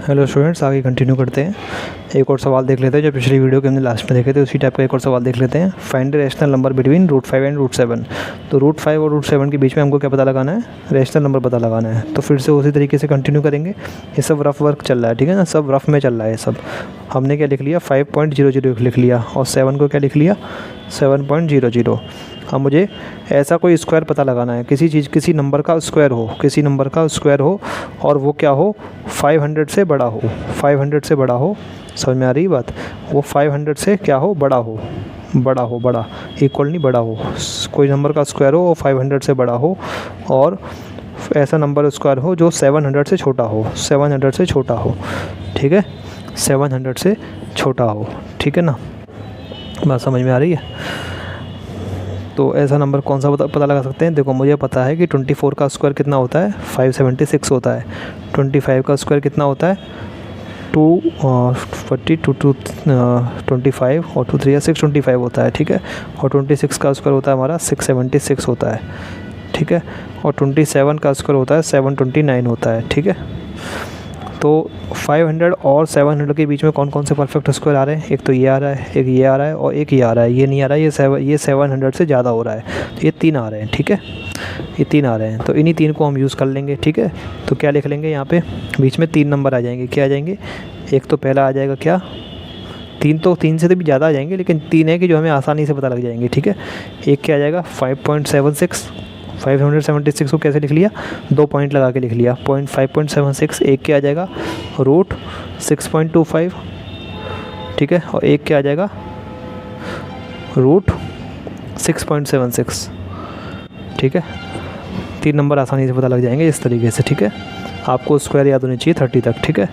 Hello students, आगे continue करते हैं। एक और सवाल देख लेते हैं जो पिछली वीडियो के हमने लास्ट में देखे थे, उसी टाइप का एक और सवाल देख लेते हैं। Find the rational number between √5 and √7। तो √5 और √7 के बीच में हमको क्या पता लगाना है? रैशनल नंबर पता लगाना है। तो फिर से उसी तरीके से कंटिन्यू करेंगे। ये सब रफ वर्क चल रहा है, ठीक है ना, सब रफ में चल रहा है। सब हमने क्या लिख लिया? 5.00 लिख लिया और 7 को क्या लिख लिया? 7.00। अब मुझे ऐसा कोई स्क्वायर पता लगाना है, किसी नंबर का स्क्वायर हो, किसी नंबर का स्क्वायर हो और वो क्या हो? 500 से बड़ा हो। 500 से बड़ा हो, समझ में आ रही बात? वो 500 से क्या हो? बड़ा हो, बड़ा इक्वल नहीं, बड़ा हो। कोई नंबर का स्क्वायर हो और 500 से बड़ा हो, और ऐसा नंबर स्क्वायर हो जो 700 से छोटा हो, 700 से छोटा हो, ठीक है, 700 से छोटा हो, ठीक है ना, बात समझ में आ रही है? तो ऐसा नंबर कौन सा पता लगा सकते हैं? देखो, मुझे पता है कि 24 का स्क्वायर कितना होता है? 576 होता है। 25 का स्क्वायर कितना होता है? 240 2 25 और 2 3 625 होता है, ठीक है। और 26 का स्क्वायर होता है हमारा 676 होता है, ठीक है। और 27 का स्क्वायर होता है 729 होता है, ठीक है। तो 500 और 700 के बीच में कौन कौन से परफेक्ट स्क्वायर आ रहे हैं? एक तो ये आ रहा है, एक ये आ रहा है और एक ये आ रहा है। ये नहीं आ रहा है, ये 700 से ज़्यादा हो रहा है। तो ये 3 आ रहे हैं, ठीक है, ये 3 आ रहे हैं। तो इन्हीं 3 को हम यूज़ कर लेंगे, ठीक है। तो क्या लिख लेंगे यहाँ पे? बीच में 3 नंबर आ जाएंगे। क्या आ जाएंगे? एक तो पहला आ जाएगा क्या? 3 से तो भी ज़्यादा आ जाएंगे, लेकिन 3 है कि जो हमें आसानी से पता लग जाएंगे, ठीक है। एक क्या आ जाएगा? 5.76। 576 को कैसे लिख लिया? 2 पॉइंट लगा के लिख लिया, 5.76। एक क्या आ जाएगा? √6.25, ठीक है। और एक क्या आ जाएगा? √6.76, ठीक है। 3 नंबर आसानी से पता लग जाएंगे इस तरीके से, ठीक है। आपको स्क्वायर याद होनी चाहिए 30 तक, ठीक है।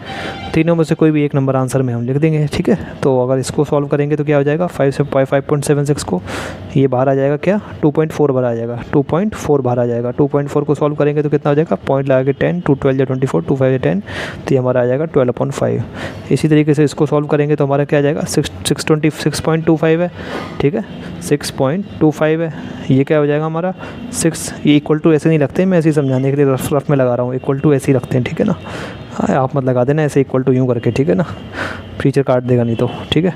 तीनों में से कोई भी एक नंबर आंसर में हम लिख देंगे, ठीक है। तो अगर इसको सॉल्व करेंगे तो क्या हो जाएगा? 5.76 को ये बाहर आ जाएगा क्या? 2.4 बाहर आ जाएगा, 2.4 बाहर आ जाएगा। 2.4 को सॉल्व करेंगे तो कितना हो जाएगा? पॉइंट लगा के 10, 2 12 24, 2 5 10, तो ये हमारा आ जाएगा 12/5। इसी तरीके से इसको सॉल्व करेंगे तो हमारा क्या आ जाएगा? 6.25 है, ठीक है, 6.25 है। ये क्या हो जाएगा हमारा? 6। ये इक्वल टू ऐसे नहीं लगते, मैं ऐसे ही समझाने के लिए रफ में लगा रहा हूँ। इक्वल टू ऐसे ही रखते हैं, ठीक है ना। हाँ, आप मत लगा देना ऐसे इक्वल टू यूँ करके, ठीक है ना, टीचर काट देगा नहीं तो, ठीक है।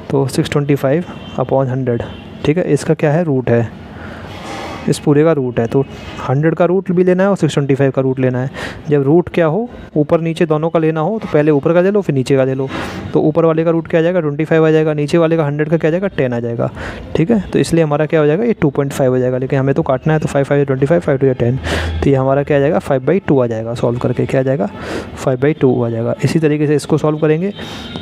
तो 625/100, ठीक है। इसका क्या है? रूट है, इस पूरे का रूट है। तो 100 का रूट भी लेना है और 625 का रूट लेना है। जब रूट क्या हो, ऊपर नीचे दोनों का लेना हो, तो पहले ऊपर का ले लो फिर नीचे का ले लो। तो ऊपर वाले का रूट क्या आ जाएगा? 25 आ जाएगा। नीचे वाले का 100 का क्या आ जाएगा? 10 आ जाएगा, ठीक है। तो इसलिए हमारा क्या हो जाएगा? ये 2.5 हो जाएगा, लेकिन हमें तो काटना है, तो 5 5 25, 5 2 10, तो ये हमारा क्या आ जाएगा? 5/2 आ जाएगा। सॉल्व करके क्या आ जाएगा? 5/2 आ जाएगा। इसी तरीके से इसको सॉल्व करेंगे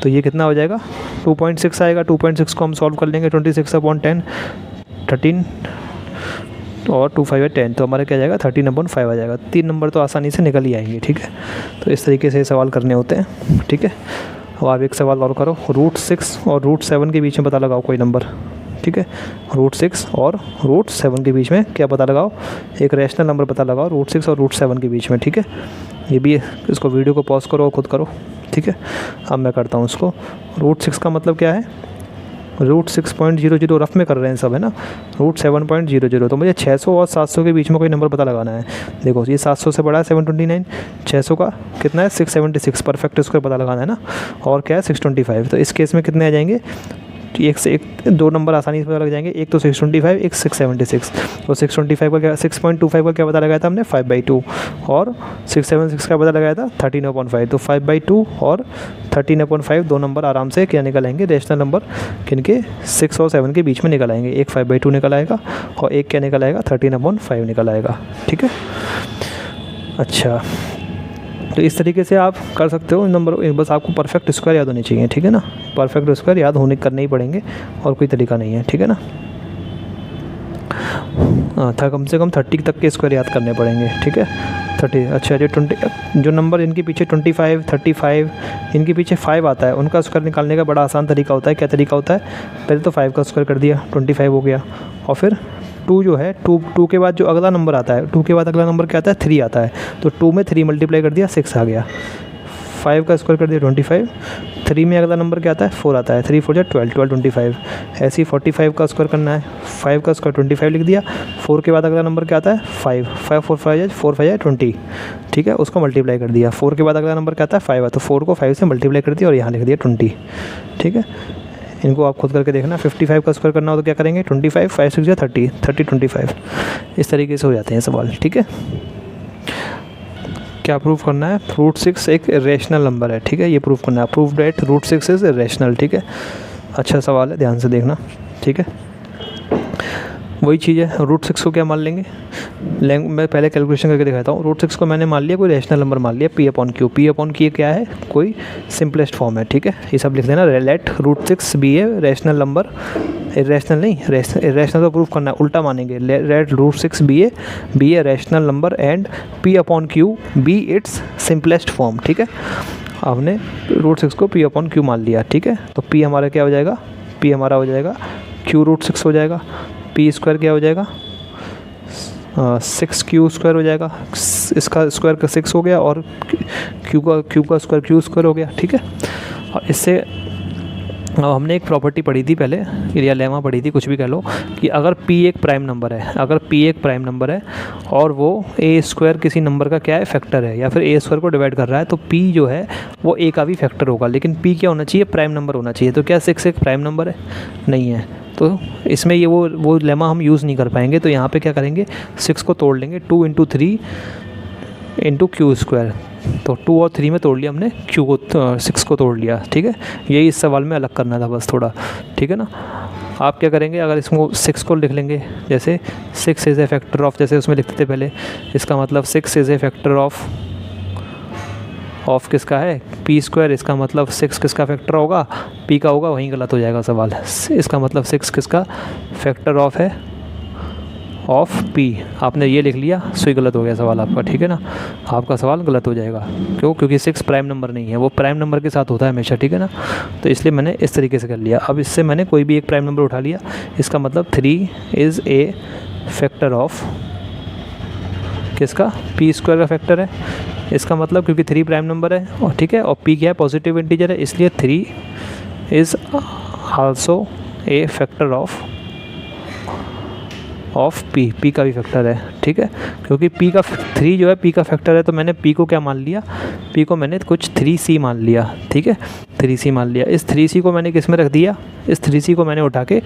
तो ये कितना हो जाएगा? 2.6 आएगा। 2.6 को हम सॉल्व कर लेंगे, 26/10, 13 और 2 5 10, तो हमारा क्या आ जाएगा? 13/5 आ जाएगा। 3 नंबर तो आसानी से निकल ही आएंगे, ठीक है। तो इस तरीके से सवाल करने होते हैं, ठीक है। और आप एक सवाल और करो, √6 और √7 के बीच में पता लगाओ कोई नंबर, ठीक है। √6 और √7 के बीच में क्या पता लगाओ? एक रैशनल नंबर पता लगाओ √6 और √7 के बीच में, ठीक है। ये भी इसको वीडियो को पॉज करो और खुद करो, ठीक है। अब मैं करता हूँ इसको। √6 का मतलब क्या है? √6.00 रफ में कर रहे हैं सब, है ना। √7.00, तो मुझे 600 और 700 के बीच में कोई नंबर पता लगाना है। देखो, ये 700 से बड़ा है 729, 600 का कितना है? 676, परफेक्ट स्क्वायर पता लगाना है ना। और क्या है? 625। तो इस केस में कितने आ जाएंगे? एक से एक 2 नंबर आसानी से पता लग जाएंगे। एक तो 625, एक 676। तो 625 का क्या, 6.25 का क्या पता लगाया था हमने? 5/2। और 676 का पता लगाया था 13/5। तो 5/2 और 13/5 2 नंबर आराम से क्या निकल आएंगे? रैशनल नंबर किनके? 6 और 7 के बीच में निकल आएंगे। एक 5/2 निकल आएगा और एक क्या निकल आएगा? 13/5 निकल आएगा, ठीक है। अच्छा, तो इस तरीके से आप कर सकते हो नंबर। बस आपको परफेक्ट स्क्वायर याद होने चाहिए, ठीक है ना। परफेक्ट स्क्वायर याद करने ही पड़ेंगे, और कोई तरीका नहीं है, ठीक है ना। था कम से कम 30 तक के स्क्वायर याद करने पड़ेंगे, ठीक है। 30। अच्छा, जो 20 जो नंबर इनके पीछे 25 35 इनके पीछे 5 आता है, उनका स्क्वायर निकालने का बड़ा आसान तरीका होता है। क्या तरीका होता है? पहले तो 5 का स्क्वायर कर दिया, 25 हो गया। और फिर 2 जो है, 2 के बाद जो अगला नंबर आता है, 2 के बाद अगला नंबर क्या आता है? 3 आता है। तो 2 में 3 मल्टीप्लाई कर दिया, 6 आ गया। 5 का स्क्वायर कर दिया 25, 3 में अगला नंबर क्या आता है, 4 आता है, 3 4 12, 12 25। ऐसे ही 45 का स्क्वायर करना है, 5 का स्क्वायर 25 लिख दिया। 4 के बाद अगला नंबर क्या आता है, 5, 5 4 5 4 5 20, ठीक है, उसको मल्टीप्लाई कर दिया। 4 के बाद अगला नंबर क्या आता है, 5 है, तो 4 को 5 से मल्टीप्लाई कर दिया और यहाँ लिख दिया 20, ठीक है। इनको आप खुद करके देखना। 55 का स्क्वायर करना हो तो क्या करेंगे, 25, 5 6 30, 30 25, इस तरीके से हो जाते हैं सवाल, ठीक है। क्या प्रूफ करना है, रूट 6 एक रेशनल नंबर है, ठीक है, ये प्रूफ करना है। Proof that root 6 is rational, ठीक है। अच्छा सवाल है, ध्यान से देखना, ठीक है। वही चीज़ है, रूट 6 को क्या मान लेंगे, मैं पहले कैलकुलेशन करके दिखाता हूँ। रूट 6 को मैंने मान लिया कोई रेशनल नंबर मान लिया, P upon Q. P upon Q क्या है, कोई सिंपलेस्ट फॉर्म है, ठीक है, ये सब लिख देना। Let root 6 be a rational number, irrational नहीं, इरेशनल तो प्रूफ करना है, उल्टा मानेंगे। Let root 6 be a rational number and P upon Q be its simplest form, ठीक है। आपने रूट 6 को पी अपॉन क्यू मान लिया, ठीक है, तो पी हमारा क्या हो जाएगा, पी हमारा हो जाएगा क्यू रूट 6 हो जाएगा। पी स्क्वायर क्या हो जाएगा, 6 क्यू स्क्वायर हो जाएगा, इसका स्क्वायर का 6 हो गया और क्यू का स्क्वायर क्यू स्क्वायर हो गया, ठीक है। और इससे हमने एक प्रॉपर्टी पढ़ी थी पहले, या लेमा पढ़ी थी, कुछ भी कह लो, कि अगर p एक प्राइम नंबर है, अगर p एक प्राइम नंबर है और वो a स्क्वायर किसी नंबर का क्या है, फैक्टर है, या फिर a स्क्वायर को डिवाइड कर रहा है, तो p जो है वो a का भी फैक्टर होगा। लेकिन p क्या होना चाहिए, प्राइम नंबर होना चाहिए। तो क्या 6 एक प्राइम नंबर है, नहीं है, तो इसमें ये वो लेमा हम यूज़ नहीं कर पाएंगे। तो यहाँ पे क्या करेंगे, 6 को तोड़ लेंगे, 2 × 3 × क्यू स्क्वायर, तो 2 और 3 में तोड़ लिया हमने, क्यू को 6 को तोड़ लिया, ठीक है। यही इस सवाल में अलग करना था बस थोड़ा, ठीक है ना। आप क्या करेंगे, अगर इसको 6 को लिख लेंगे, जैसे 6 इज़ ए फैक्टर ऑफ, जैसे उसमें लिखते थे पहले, इसका मतलब 6 इज़ ए फैक्टर ऑफ किसका है, पी स्क्वायर। इसका मतलब 6 किसका फैक्टर होगा, पी का होगा, वहीं गलत हो जाएगा सवाल। इसका मतलब 6 किसका फैक्टर ऑफ है, ऑफ पी। आपने ये लिख लिया, सो ही गलत हो गया सवाल आपका, ठीक है ना। आपका सवाल गलत हो जाएगा, क्यों, क्योंकि 6 प्राइम नंबर नहीं है, वो प्राइम नंबर के साथ होता है हमेशा, ठीक है ना। तो इसलिए मैंने इस तरीके से कर लिया। अब इससे मैंने कोई भी एक प्राइम नंबर उठा लिया, इसका मतलब 3 इज़ ए फैक्टर ऑफ किसका, पी स्क्वायर का फैक्टर है। इसका मतलब क्योंकि 3 प्राइम नंबर है, और ठीक है, और पी क्या है, पॉजिटिव इंटीजर है, इसलिए 3 is also a factor of P का भी फैक्टर है, ठीक है। क्योंकि पी का 3 जो है पी का फैक्टर है, तो मैंने पी को क्या मान लिया, पी को मैंने कुछ 3c मान लिया, ठीक है, 3c मान लिया। इस 3c को मैंने किस में रख दिया, इस 3c को मैंने उठा के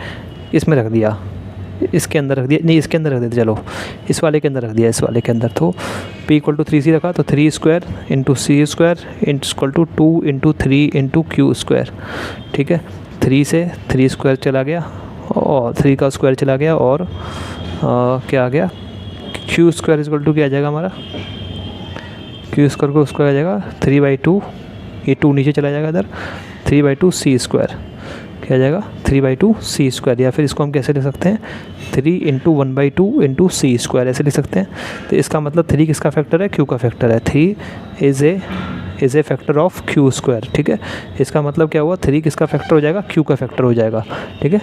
इसमें रख दिया, इसके अंदर रख दिया, नहीं इसके अंदर रख देते, चलो इस वाले के अंदर रख दिया, इस वाले के अंदर। तो p = 3c रखा, तो 3 square × c square = 2 × 3 × Q square, ठीक है। 3 से 3 स्क्वायर चला गया और 3 का स्क्वायर चला गया, और क्या आ गया, क्यू स्क्वायर = क्या आ जाएगा हमारा, क्यू स्क्वायर को स्क्वायर आ जाएगा 3/2, ये 2 नीचे चला जाएगा इधर, 3/2 c स्क्वायर, क्या आ जाएगा 3/2 c स्क्वायर। या फिर इसको हम कैसे लिख सकते हैं, 3 × 1/2 × c स्क्वायर, ऐसे लिख सकते हैं। तो इसका मतलब 3 किसका फैक्टर है, q का फैक्टर है। 3 is a factor of Q square, ठीक है। इसका मतलब क्या हुआ, 3 किसका फैक्टर हो जाएगा, q का फैक्टर हो जाएगा, ठीक है।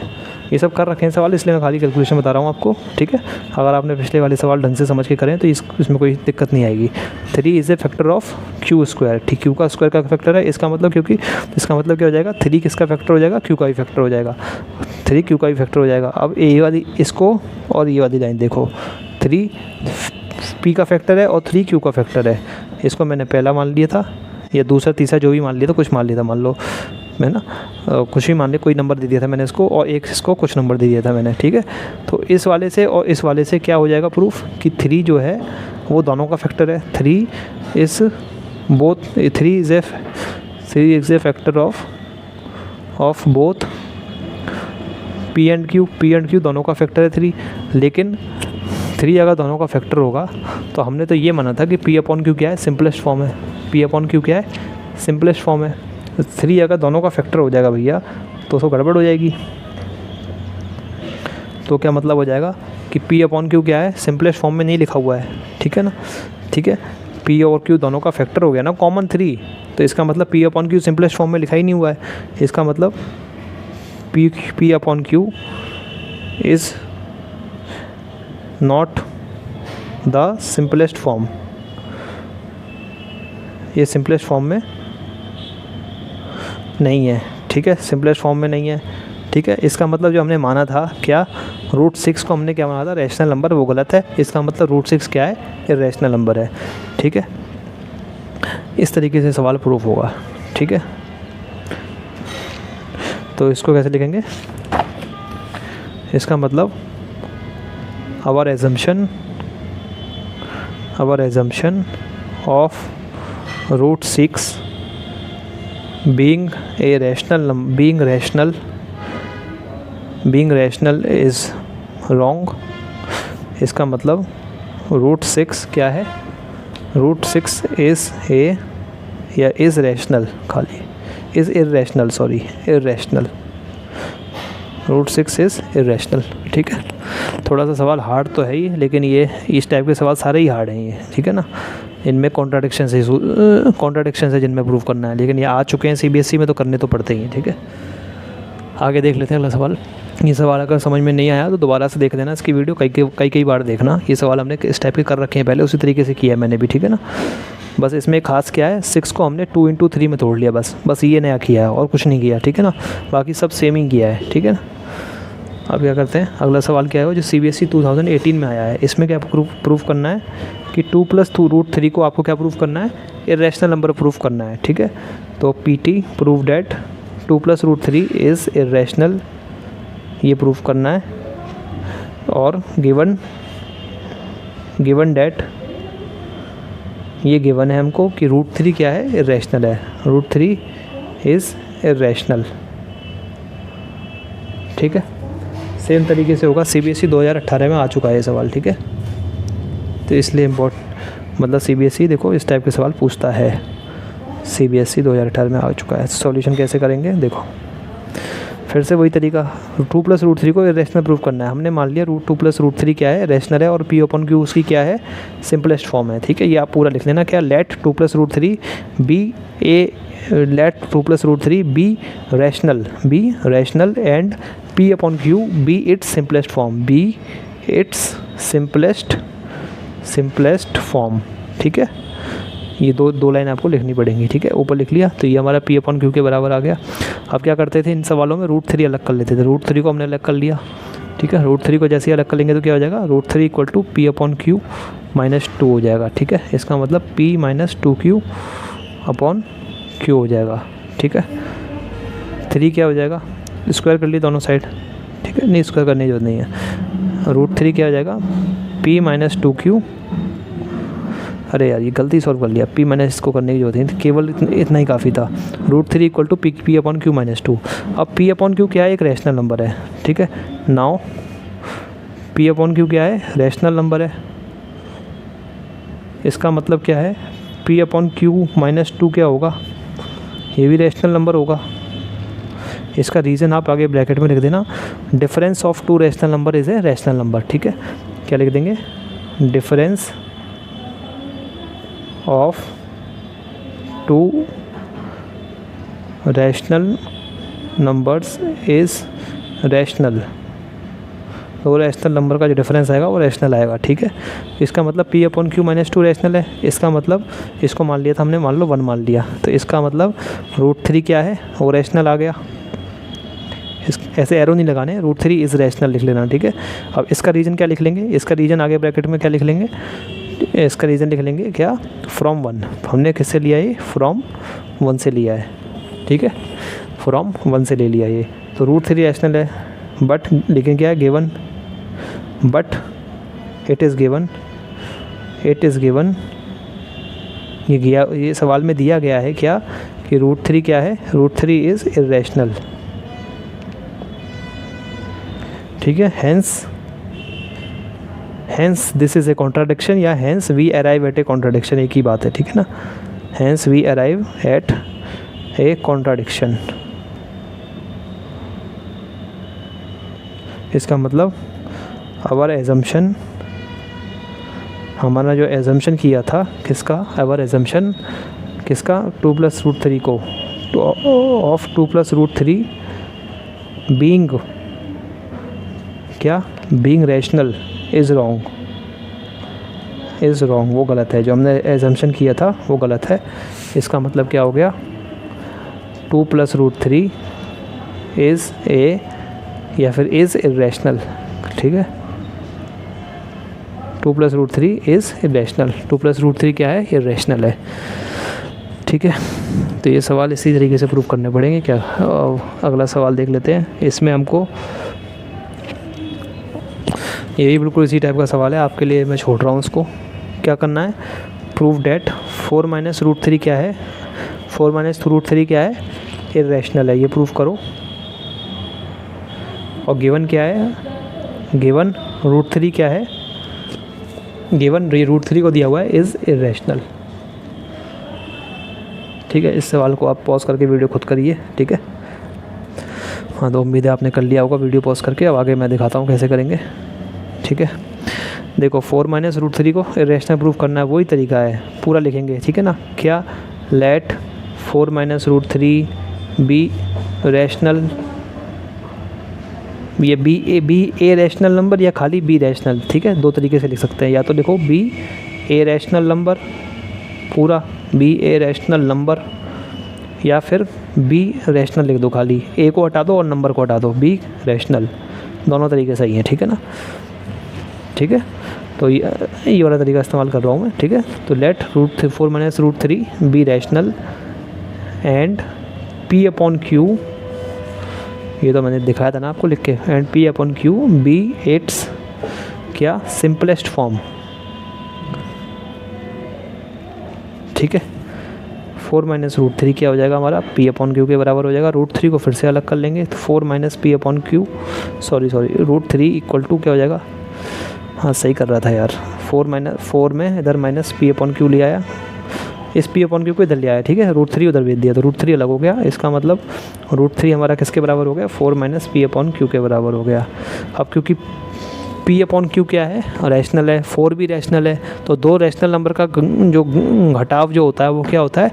ये सब कर रखे हैं सवाल, इसलिए मैं खाली कैलकुलेशन बता रहा हूँ आपको, ठीक है। अगर आपने पिछले वाले सवाल ढंग से समझ के करें तो इसमें कोई दिक्कत नहीं आएगी। 3 is a factor of Q square, ठीक, क्यू का स्क्वायर का फैक्टर है। इसका मतलब क्योंकि इसका मतलब क्या हो जाएगा, 3 किसका फैक्टर हो जाएगा, क्यू का भी फैक्टर हो जाएगा, 3 क्यू का भी फैक्टर हो जाएगा। अब ये वाली इसको और ये वाली लाइन देखो, 3 पी का फैक्टर है और 3 क्यू का फैक्टर है। इसको मैंने पहला मान लिया था, या दूसरा तीसरा जो भी मान लिया था, कुछ मान लिया था, मान लो मैं ना कुछ भी मान लिया, कोई नंबर दे दिया था मैंने इसको, और एक इसको कुछ नंबर दे दिया था मैंने, ठीक है। तो इस वाले से और इस वाले से क्या हो जाएगा प्रूफ, कि 3 जो है वो दोनों का फैक्टर है। 3 is a factor of both P and Q दोनों का फैक्टर है 3। लेकिन 3 अगर दोनों का फैक्टर होगा तो हमने तो ये माना था कि p/q क्या है, सिंपलेस्ट फॉर्म है। p/q क्या है, सिंपलेस्ट फॉर्म है। 3 अगर दोनों का फैक्टर हो जाएगा भैया तो गड़बड़ हो जाएगी। तो क्या मतलब हो जाएगा कि p/q क्या है, सिंपलेस्ट फॉर्म में नहीं लिखा हुआ है, ठीक है ना, ठीक है। p और q दोनों का फैक्टर हो गया ना कॉमन 3, तो इसका मतलब p/q सिंपलेस्ट फॉर्म में लिखा ही नहीं हुआ है। इसका मतलब p/q is not the simplest form, ये सिंपलेस्ट फॉर्म में नहीं है, ठीक है, सिंपलेस्ट फॉर्म में नहीं है, ठीक है। इसका मतलब जो हमने माना था क्या, √6 को हमने क्या माना था, रैशनल नंबर, वो गलत है। इसका मतलब √6 क्या है, इर्रेशनल नंबर है, ठीक है। इस तरीके से सवाल प्रूफ होगा, ठीक है। तो इसको कैसे लिखेंगे, इसका मतलब our assumption of √6 being rational is wrong। इसका मतलब √6 क्या है, √6 इज़ ए या इज़ रैशनल, खाली is irrational, sorry irrational, √6 is irrational, ठीक है। थोड़ा सा सवाल हार्ड तो है ही, लेकिन ये इस टाइप के सवाल सारे ही हार्ड हैं ये, ठीक है ना। इनमें कॉन्ट्राडिक्शन है जिनमें प्रूव करना है, लेकिन ये आ चुके हैं CBSE में तो करने तो पड़ते ही हैं, ठीक है। आगे देख लेते हैं अगला सवाल। ये सवाल अगर समझ में नहीं आया तो दोबारा से देख लेना इसकी वीडियो, कई बार देखना। ये सवाल हमने इस टाइप के कर रखे हैं पहले, उसी तरीके से किया है मैंने भी, ठीक है ना। बस इसमें खास क्या है, 6 को हमने 2 × 3 में तोड़ लिया, बस ये नया किया है और कुछ नहीं किया, ठीक है ना। बाकी सब सेम ही किया है, ठीक है ना। अब क्या करते हैं, अगला सवाल क्या है जो CBSE 2018 में आया है। इसमें क्या प्रूफ करना है कि 2 + √3 को आपको क्या प्रूफ करना है, इर्रेशनल नंबर प्रूफ करना है, ठीक है। तो PT prove that 2 + √3 is irrational, ये प्रूफ करना है। और गिवन डैट, ये गिवन है हमको कि √3 क्या है, इर्रेशनल है, √3 इज़ इर्रेशनल, ठीक है। सेम तरीके से होगा, CBSE 2018 में आ चुका है ये सवाल, ठीक है। तो इसलिए मतलब CBSE देखो इस टाइप के सवाल पूछता है, CBSE 2018 में आ चुका है। सॉल्यूशन कैसे करेंगे देखो, फिर से वही तरीका, 2 + √3 को इर्रेशनल प्रूफ करना है। हमने मान लिया 2 + √3 क्या है, रैशनल है, और P/Q उसकी क्या है, सिंपलेस्ट फॉर्म है, ठीक है। ये आप पूरा लिख लेना, क्या, let 2 + √3 be rational and P/Q be its simplest form, ठीक है। ये दो लाइन आपको लिखनी पड़ेंगी, ठीक है। ऊपर लिख लिया, तो ये हमारा P/Q के बराबर आ गया। अब क्या करते थे इन सवालों में, √3 अलग कर लेते थे, √3 को हमने अलग कर लिया, ठीक है। √3 को जैसे ही अलग कर लेंगे तो क्या हो जाएगा, √3 = P/Q - 2 हो जाएगा, ठीक है। इसका मतलब P - 2Q/Q हो जाएगा, ठीक है। 3 क्या हो जाएगा, स्क्वायर कर लिए दोनों साइड, ठीक है, नहीं स्क्वायर करने की जरूरत नहीं है। √3 क्या हो जाएगा, P - 2Q, अरे यार ये गलती सॉल्व कर लिया, P - इसको करने की जरूरत नहीं थी, केवल इतना ही काफ़ी था। √3 = P/Q - 2। अब P/Q क्या है, एक रैशनल नंबर है, ठीक है। नाउ P/Q क्या है, रैशनल नंबर है। इसका मतलब क्या है, P/Q - 2 क्या होगा, ये भी रैशनल नंबर होगा। इसका रीज़न आप आगे ब्रैकेट में लिख देना, difference of 2 rational number is a rational number, ठीक है। क्या लिख देंगे, difference of 2 rational numbers is rational. तो रैशनल नंबर का जो डिफरेंस आएगा वो रैशनल आएगा, ठीक है। इसका मतलब P/Q - 2 रैशनल है। इसका मतलब इसको मान लिया था हमने, मान लो 1 मान लिया, तो इसका मतलब √3 क्या है, वो रैशनल आ गया। ऐसे एरो नहीं लगाने, √3 इज़ रैशनल लिख लेना, ठीक है। अब इसका रीज़न क्या लिख लेंगे, इसका रीज़न आगे ब्रैकेट में क्या लिख लेंगे, इसका रीज़न लिख लेंगे क्या, फ्रॉम 1। हमने किससे लिया, ये फ्रॉम 1 से लिया है, ठीक है, फ्रॉम 1 से ले लिया ये। तो √3 रैशनल है, बट लेकिन क्या है, given, but it is given, ये सवाल में दिया गया है क्या, कि √3 क्या है, √3 इज़ इर्रेशनल, ठीक है। Hence this is a contradiction, या hence we arrive at a contradiction, एक ही बात है, ठीक है ना। Hence we arrive at a contradiction, इसका मतलब आवर एजम्पशन, हमारा जो एजम्पशन किया था किसका, आवर एजम्पशन किसका, 2 + √3 को, ऑफ 2 + √3 बीइंग क्या, बीइंग रैशनल इज़ रॉन्ग, वो गलत है। जो हमने एजम्पशन किया था वो गलत है। इसका मतलब क्या हो गया, 2 + √3 इज़ ए या फिर इज़ इरेशनल, ठीक है। 2 + √3 इज़ इरेशनल, 2 + √3 क्या है, इरेशनल है, ठीक है। तो ये सवाल इसी तरीके से प्रूव करने पड़ेंगे क्या। अगला सवाल देख लेते हैं। इसमें हमको ये भी बिल्कुल इसी टाइप का सवाल है, आपके लिए मैं छोड़ रहा हूँ उसको। क्या करना है, प्रूव डेट 4 - √3 क्या है, 4 - √3 क्या है, इरेशनल है, ये प्रूव करो। और गिवन क्या है, गिवन √3 क्या है, गिवन √3 को दिया हुआ है इज़ इरेशनल, ठीक है। इस सवाल को आप पॉज करके वीडियो खुद करिए, ठीक है। हाँ, तो उम्मीद है आपने कर लिया होगा वीडियो पॉज करके। अब आगे मैं दिखाता हूँ कैसे करेंगे, ठीक है। देखो 4 - √3 को इरेशनल प्रूफ करना है, वही तरीका है, पूरा लिखेंगे, ठीक है ना। क्या, लेट 4 - √3 बी रैशनल, ये बी ए रैशनल नंबर या खाली बी रैशनल, ठीक है। दो तरीके से लिख सकते हैं, या तो लिखो बी ए रैशनल नंबर पूरा, बी ए रैशनल नंबर, या फिर बी रैशनल लिख दो, खाली ए को हटा दो और नंबर को हटा दो, बी रैशनल। दोनों तरीके सही हैं, ठीक है ना, ठीक है। तो ये वाला तरीका इस्तेमाल कर रहा हूँ मैं, ठीक है। तो late 4 - √3 be rational and P/Q, ये तो मैंने दिखाया था ना आपको लिख के, एंड P/Q बी इट्स क्या, सिंपलेस्ट फॉर्म, ठीक है। 4 - √3 क्या हो जाएगा हमारा, P/Q के बराबर हो जाएगा। √3 को फिर से अलग कर लेंगे, तो 4 - P/Q, सॉरी √3 = क्या हो जाएगा, हाँ सही कर रहा था यार, 4 में इधर माइनस P/Q ले आया, इस P/Q को इधर ले आया, ठीक है। √3 उधर भेज दिया, तो √3 अलग हो गया। इसका मतलब √3 हमारा किसके बराबर हो गया, 4 - P/Q के बराबर हो गया। अब क्योंकि P/Q क्या है, रैशनल है, 4 भी रैशनल है, तो दो रैशनल नंबर का जो घटाव जो होता है वो क्या होता है,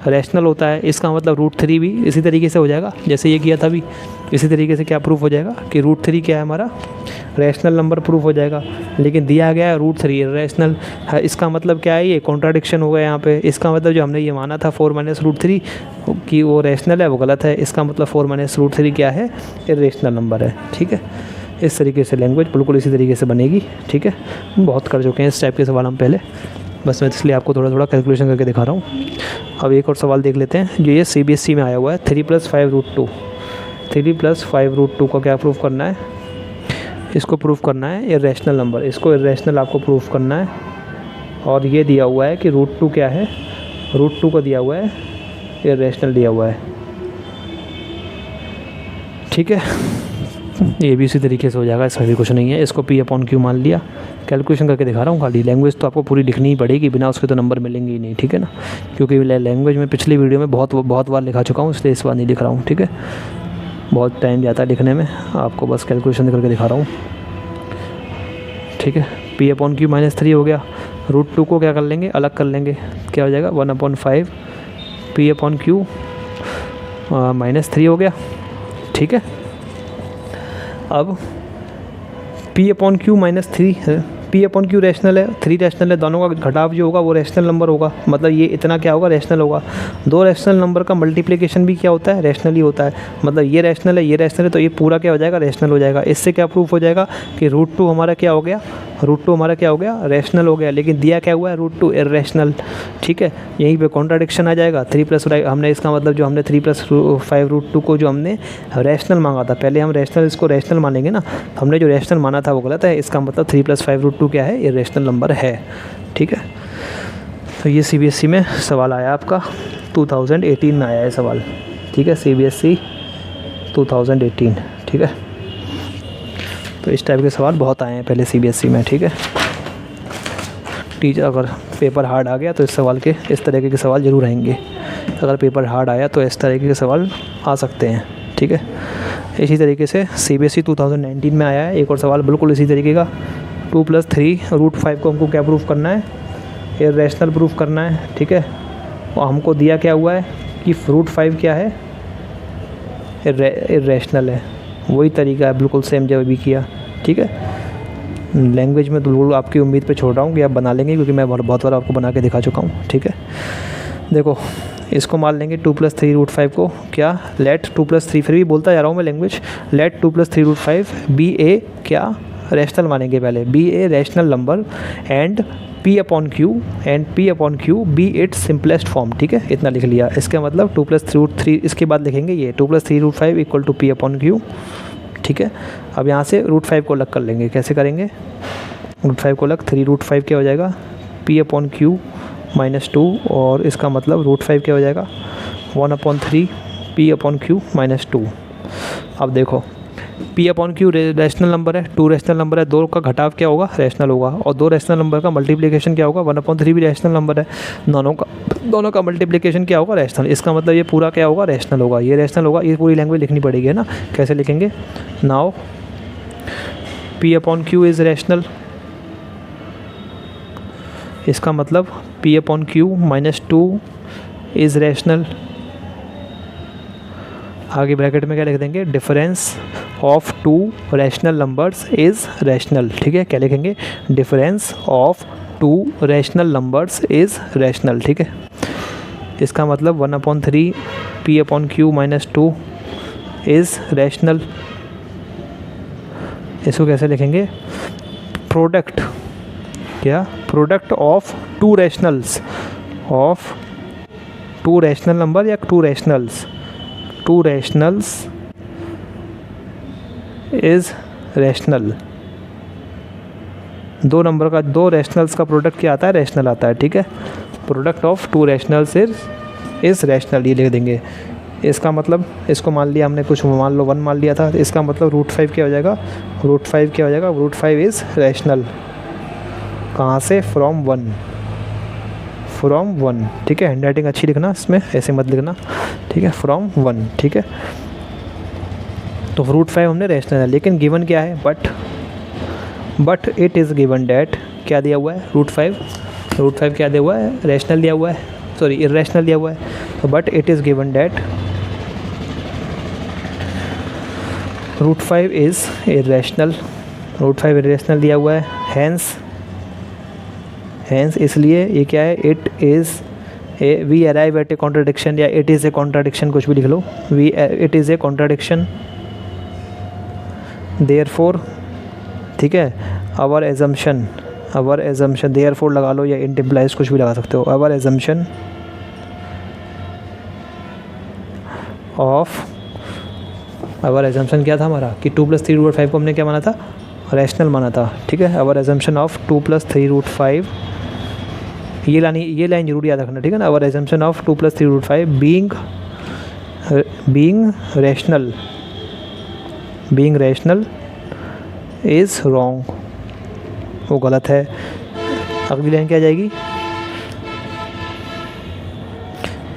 रैशनल होता है। इसका मतलब √3 भी इसी तरीके से हो जाएगा जैसे ये किया था भी, इसी तरीके से क्या प्रूफ हो जाएगा कि √3 क्या है हमारा, रैशनल नंबर प्रूफ हो जाएगा। लेकिन दिया गया है √3 इरेशनल है, इसका मतलब क्या है, ये कॉन्ट्राडिक्शन हो गया यहाँ पे। इसका मतलब जो हमने ये माना था 4 - √3 कि वो रैशनल है, वो गलत है। इसका मतलब 4 - √3 क्या है, इरेशनल नंबर है, ठीक है। इस तरीके से लैंग्वेज बिल्कुल इसी तरीके से बनेगी, ठीक है। बहुत कर चुके हैं इस टाइप के सवाल हम पहले, बस मैं इसलिए आपको थोड़ा थोड़ा कैलकुलेशन करके दिखा रहा हूँ। अब एक और सवाल देख लेते हैं, जो ये CBSE में आया हुआ है। 3 + 5√2, 3 + 5√2 को क्या प्रूफ करना है, इसको प्रूफ करना है इरेशनल नंबर, इसको इरेशनल आपको प्रूफ करना है। और ये दिया हुआ है कि √2 क्या है, √2 को दिया हुआ है इरेशनल दिया हुआ है, ठीक है। ये भी इसी तरीके से हो जाएगा, इसमें भी कुछ नहीं है। इसको P/Q मान लिया, कैलकुलेशन करके दिखा रहा हूँ खाली। लैंग्वेज तो आपको पूरी लिखनी ही पड़ेगी, बिना उसके तो नंबर मिलेंगे ही नहीं, ठीक है ना। क्योंकि लैंग्वेज में पिछली वीडियो में बहुत बार लिखा चुका हूँ, इसलिए इस बार नहीं लिख रहा हूँ, ठीक है। बहुत टाइम जाता है लिखने में, आपको बस कैलकुलेशन करके दिखा रहा हूँ, ठीक है। P/Q -3 हो गया, √2 को क्या कर लेंगे, अलग कर लेंगे, क्या हो जाएगा 1/5 P/Q -3 हो गया, ठीक है। अब P/Q -3 है, P/Q रैशनल है, 3 रैशनल है, दोनों का घटाव जो होगा वो रैशनल नंबर होगा। मतलब ये इतना क्या होगा, रैशनल होगा। दो रैशनल नंबर का मल्टीप्लिकेशन भी क्या होता है, रैशनल ही होता है। मतलब ये रैशनल है, ये रैशनल है, तो ये पूरा क्या हो जाएगा, रैशनल हो जाएगा। इससे क्या प्रूफ हो जाएगा कि √2 हमारा क्या हो गया, √2 हमारा क्या हो गया, रैशनल हो गया। लेकिन दिया क्या हुआ है, √2 इरेशनल, ठीक है। यहीं पे कॉन्ट्राडिक्शन आ जाएगा। 3 + 5 हमने, इसका मतलब जो हमने 3 + 5√2 को जो हमने रैशनल मांगा था, पहले हम रैशनल, इसको रैशनल मानेंगे ना, हमने जो रैशनल माना था वो गलत है। इसका मतलब 3 + 5√2 क्या है, इरेशनल नंबर है, ठीक है। तो ये CBSE में सवाल आया आपका, 2018 में आया है सवाल, ठीक है। CBSE 2018, ठीक है। तो इस टाइप के सवाल बहुत आए हैं पहले CBSE में, ठीक है। टीचर अगर पेपर हार्ड आ गया तो इस सवाल के, इस तरीके के सवाल ज़रूर आएंगे। अगर पेपर हार्ड आया तो इस तरीके के सवाल आ सकते हैं, ठीक है। इसी तरीके से CBSE 2019 में आया है एक और सवाल बिल्कुल इसी तरीके का। 2 + 3 √5 को हमको क्या प्रूफ करना है, इरेशनल प्रूफ करना है, ठीक है। और हमको दिया क्या हुआ है कि √5 क्या है, इरेशनल है। वही तरीका है बिल्कुल सेम जो भी किया, ठीक है। लैंग्वेज में बिल्कुल आपकी उम्मीद पे छोड़ रहा हूँ कि आप बना लेंगे, क्योंकि मैं बहुत बार आपको बना के दिखा चुका हूँ, ठीक है। देखो इसको मान लेंगे 2+3√5 को, क्या लेट 2+3, फिर भी बोलता जा रहा हूँ मैं लैंग्वेज, लेट 2+3√5 बी ए क्या रैशनल मानेंगे पहले, be a rational number and P upon Q be its simplest form. ठीक है, इतना लिख लिया। इसका मतलब 2+3√3, इसके बाद लिखेंगे ये 2+3√5 equal to P upon Q. ठीक है, अब यहाँ से √5 को अलग कर लेंगे। कैसे करेंगे, √5 को अलग, 3√5 क्या हो जाएगा, P अपॉन क्यू -2, और इसका मतलब √5 क्या हो जाएगा, 1/3 P अपॉन क्यू -2। अब देखो P upon Q rational number है, 2 रैशनल नंबर है, 2 का घटाव क्या होगा, रैशनल होगा, और 2 रैशनल नंबर का मल्टीप्लिकेशन क्या होगा, 1/3 भी रैशनल नंबर है, दोनों का मल्टीप्लिकेशन क्या होगा, रैशनल। इसका मतलब ये पूरा क्या होगा, रैशनल होगा, ये रैशनल होगा। ये पूरी लैंग्वेज लिखनी पड़ेगी, है ना। कैसे लिखेंगे, now P upon Q is rational, इसका मतलब P upon Q -2 is rational. आगे ब्रैकेट में क्या लिख देंगे, difference of 2 rational numbers is rational. ठीक है, क्या लिखेंगे, difference of 2 rational numbers is rational. ठीक है, इसका मतलब 1/3 P upon Q -2 is rational. इसको कैसे लिखेंगे, प्रोडक्ट, क्या, product of 2 rationals, of 2 rational number या 2 rationals, 2 rationals is rational. 2 number का, 2 रैशनल्स का प्रोडक्ट क्या आता है, रैशनल आता है। ठीक है, product of 2 rationals is rational, ये लिख देंगे। इसका मतलब, इसको मान लिया हमने, कुछ मान लो 1 मान लिया था, इसका मतलब √5 क्या हो जाएगा, √5 क्या हो जाएगा, √5 इज़ रैशनल। कहाँ से, फ्रॉम 1। ठीक है, हैंडराइटिंग अच्छी लिखना इसमें, ऐसे मत लिखना। ठीक है, फ्रॉम 1। ठीक है, तो √5 हमने रैशनल है, लेकिन गिवन क्या है, but it is given that, क्या दिया हुआ है, √5 क्या दिया हुआ है, रैशनल दिया हुआ है, सॉरी इर्रेशनल दिया हुआ है। तो but it is given that √5 is irrational, √5 irrational दिया हुआ है। हैंस इसलिए ये क्या है, it is we arrive at a contradiction, या इट इज़ ए कॉन्ट्राडिक्शन, कुछ भी लिख लो, it is a contradiction. Therefore, ठीक है, आवर एजम्पशन, देयरफॉर लगा लो, या इट इम्प्लाइज, कुछ भी लगा सकते हो। आवर एजम्पशन क्या था हमारा, कि 2+3√5 को हमने क्या माना था, रैशनल माना था। ठीक है, आवर एजम्पशन ऑफ 2+3√5, ये लाइन जरूर याद रखना। ठीक है ना, our assumption of 2+3√5 being rational is wrong, वो गलत है। अगली लाइन क्या आ जाएगी,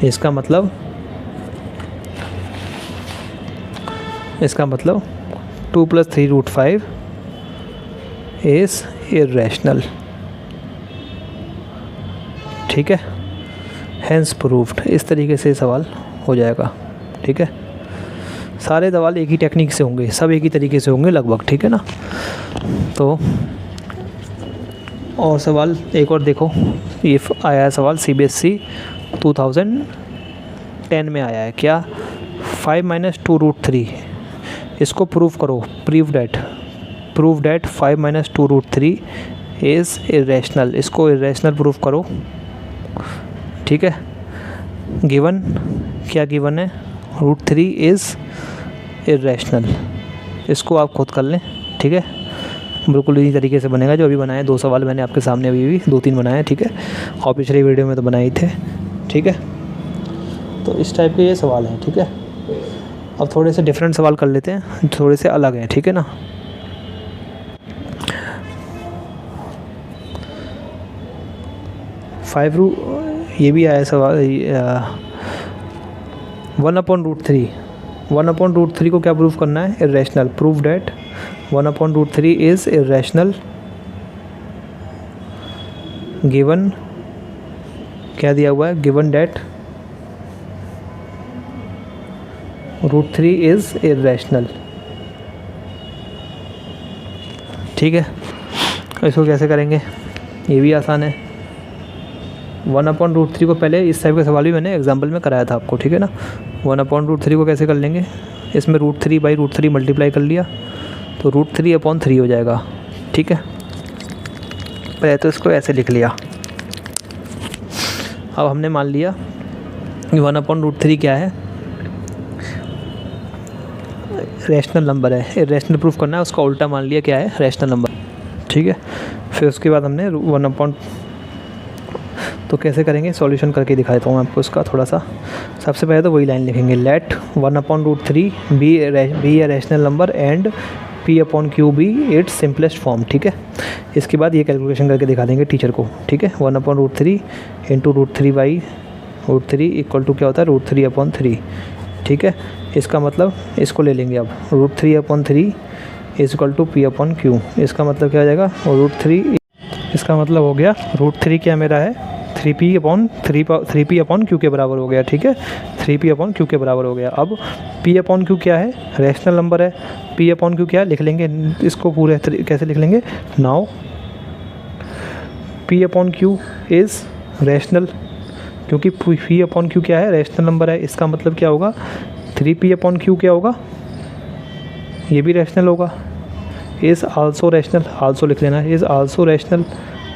इसका मतलब 2+3√5 इज़ इर्रेशनल। ठीक है, हैंस प्रूव्ड, इस तरीके से सवाल हो जाएगा। ठीक है, सारे सवाल एक ही टेक्निक से होंगे, सब एक ही तरीके से होंगे लगभग। ठीक है ना, तो और सवाल एक और देखो, ये आया है सवाल CBSE 2010 में आया है, क्या, 5 - 2√3, इसको प्रूव करो, प्रूव डैट 5 - 2√3 इज़ इर्रेशनल, इसको इर्रेशनल प्रूव करो। ठीक है, गिवन, क्या गिवन है, √3 इज़ इर्रेशनल, इसको आप खुद कर लें। ठीक है, बिल्कुल इसी तरीके से बनेगा जो अभी बनाए। 2 सवाल मैंने आपके सामने अभी भी 2-3 बनाए हैं। ठीक है, और पिछले वीडियो में तो बनाए थे। ठीक है, तो इस टाइप के ये सवाल हैं। ठीक है, अब थोड़े से डिफरेंट सवाल कर लेते हैं, थोड़े से अलग हैं। ठीक है ना, ये भी आया सवाल 1/√3 को क्या प्रूव करना है, irrational. Prove that 1/√3 is irrational given, क्या दिया हुआ है, गिवन डैट √3 इज़ इर्रेशनल। ठीक है, इसको कैसे करेंगे, ये भी आसान है। 1/√3 को पहले इस टाइप का सवाल भी मैंने एग्जाम्पल में कराया था आपको, ठीक है ना। 1/√3 को कैसे कर लेंगे, इसमें √3/√3 मल्टीप्लाई कर लिया तो √3/3 हो जाएगा, ठीक है। पहले तो इसको ऐसे लिख लिया। अब हमने मान लिया 1/√3 क्या है, रैशनल नंबर है। रैशनल प्रूफ करना है, उसका उल्टा मान लिया क्या है, रैशनल नंबर, ठीक है। फिर उसके बाद हमने तो कैसे करेंगे, सॉल्यूशन करके दिखाता हूँ आपको इसका थोड़ा सा। सबसे पहले तो वही लाइन लिखेंगे, let 1/√3 be a rational number and P/Q be its simplest form, ठीक है। इसके बाद ये कैलकुलेशन करके दिखा देंगे टीचर को, ठीक है। 1/√3 इंटू √3/√3 इक्वल टू क्या होता है, √3/3, ठीक है। इसका मतलब इसको ले लेंगे अब, √3/3 इज इक्वल टू P/Q। इसका मतलब क्या हो जाएगा, √3, इसका मतलब हो गया √3 क्या मेरा है 3P/Q के बराबर हो गया, ठीक है। 3P/Q के बराबर हो गया। अब P/Q क्या है, रैशनल नंबर है। P/Q क्या है, लिख लेंगे इसको पूरे कैसे लिख लेंगे, नाउ P/Q इज़ रैशनल, क्योंकि P/Q क्या है, रैशनल नंबर है। इसका मतलब क्या होगा, 3P/Q क्या होगा, ये भी रैशनल होगा। इज़ आल्सो रैशनल, आल्सो लिख लेना, इज़ आल्सो रैशनल,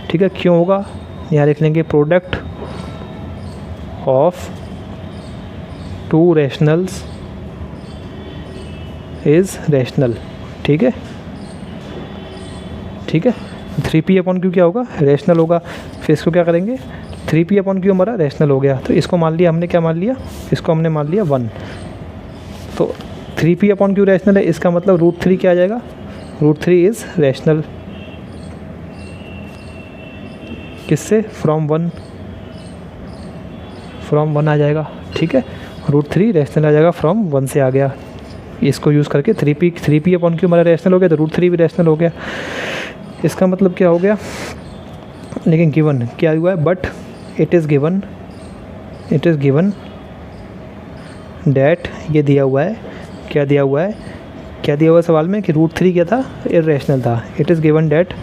ठीक है। क्यों होगा, यहाँ लिख लेंगे product of two rationals is rational, ठीक है, ठीक है। 3P/Q क्या होगा, रैशनल होगा। फिर इसको क्या करेंगे, 3P/Q हमारा रैशनल हो गया, तो इसको मान लिया हमने, क्या मान लिया, इसको हमने मान लिया 1। तो 3P/Q रैशनल है, इसका मतलब √3 क्या आ जाएगा, √3 इज़ रैशनल। किससे, फ्रॉम 1 आ जाएगा, ठीक है। √3 रैशनल आ जाएगा, फ्रॉम 1 से आ गया। इसको यूज़ करके 3P/Q हमारा रैशनल हो गया, तो √3 भी रैशनल हो गया। इसका मतलब क्या हो गया, लेकिन गिवन क्या हुआ है, but it is given that, ये दिया हुआ है, क्या दिया हुआ है, क्या दिया हुआ है सवाल में कि √3 क्या था, इर्रेशनल था। It is given that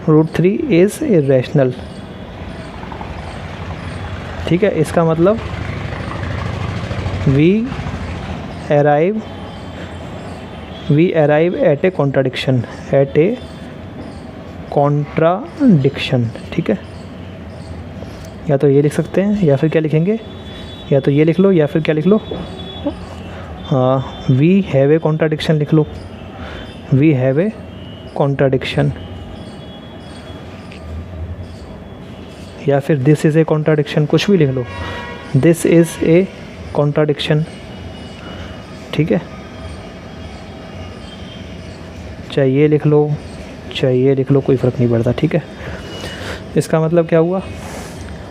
√3 is irrational, ठीक है। इसका मतलब we arrive at a contradiction, ठीक है। या तो ये लिख सकते हैं, या फिर क्या लिखेंगे, या तो ये लिख लो, या फिर क्या लिख लो, वी हैव ए कॉन्ट्राडिक्शन लिख लो, वी हैव ए कॉन्ट्राडिक्शन, या फिर दिस इज़ ए कॉन्ट्राडिक्शन, कुछ भी लिख लो, दिस इज़ ए कॉन्ट्राडिक्शन, ठीक है। चाहे ये लिख लो, चाहे ये लिख लो, कोई फ़र्क नहीं पड़ता, ठीक है। इसका मतलब क्या हुआ,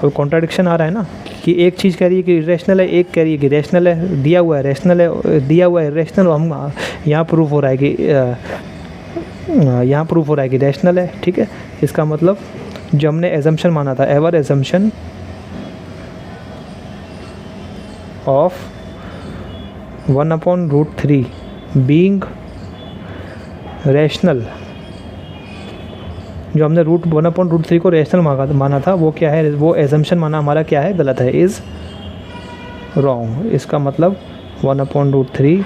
अब कॉन्ट्राडिक्शन आ रहा है ना, कि एक चीज़ कह रही है कि इरेशनल है, एक कह रही है कि रैशनल है, दिया हुआ है रैशनल है, दिया हुआ है इरेशनल, हम यहाँ प्रूफ हो रहा है कि रैशनल है, ठीक है। इसका मतलब जो हमने एजम्पशन माना था, ever assumption of 1/√3 being rational, जो हमने 1/√3 को रैशनल माना था, वो क्या है, वो एजम्पशन माना हमारा क्या है, गलत है, इज़ रॉन्ग। इसका मतलब 1/√3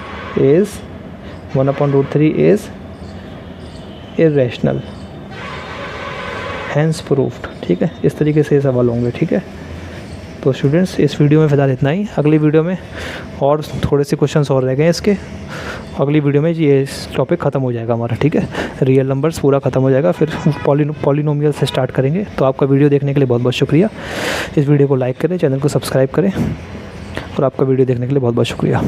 इज़ इर्रेशनल, हैंस प्रूफ्ड, ठीक है। इस तरीके से सवाल होंगे, ठीक है। तो स्टूडेंट्स, इस वीडियो में फ़िलहाल इतना ही। अगली वीडियो में और थोड़े से क्वेश्चंस और रह गए इसके, अगली वीडियो में ये टॉपिक ख़त्म हो जाएगा हमारा, ठीक है। रियल नंबर्स पूरा ख़त्म हो जाएगा, फिर पॉलिनोमियल से स्टार्ट करेंगे। तो आपका वीडियो देखने के लिए बहुत बहुत शुक्रिया। इस वीडियो को लाइक करें, चैनल को सब्सक्राइब करें, और आपका वीडियो देखने के लिए बहुत बहुत शुक्रिया।